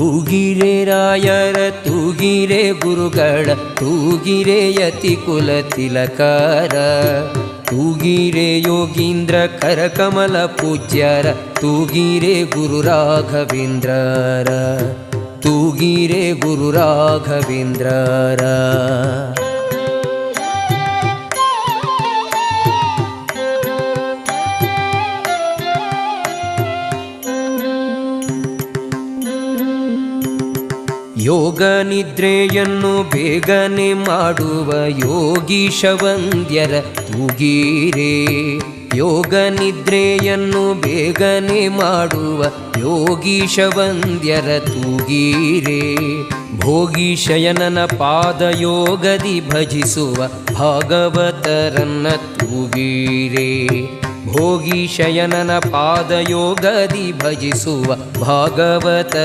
ತೂಗಿರೆ ರಾಯರ ತೂಗಿರೆ ಗುರುಗಳ ತೂಗಿರೆ ಯತಿ ಕುಲ ತಿಲಕಾರ ತೂಗಿರೆ ಯೋಗೀಂದ್ರ ಕರಕಮಲ ಪೂಜ್ಯರ ತೂಗಿರೆ ಗುರು ರಾಘವೇಂದ್ರರ ತೂಗಿರೆ ಗುರು ರಾಘವೇಂದ್ರರ ಯೋಗ ನಿದ್ರೆಯನ್ನು ಬೇಗನೆ ಮಾಡುವ ಯೋಗೀಶ ವಂದ್ಯರ ತೂಗಿರೆ ಯೋಗ ನಿದ್ರೆಯನ್ನು ಬೇಗನೆ ಮಾಡುವ ಯೋಗೀಶ ವಂದ್ಯರ ತೂಗಿರೆ ಭೋಗೀಶಯನನ ಪಾದಯೋಗದಿ ಭಜಿಸುವ ಭಾಗವತರನ್ನ ತೂಗಿರೆ ಭೋಗೀಶಯನನ ಪಾದಯೋಗದಿ ಭಜಿಸುವ ಭಾಗವತ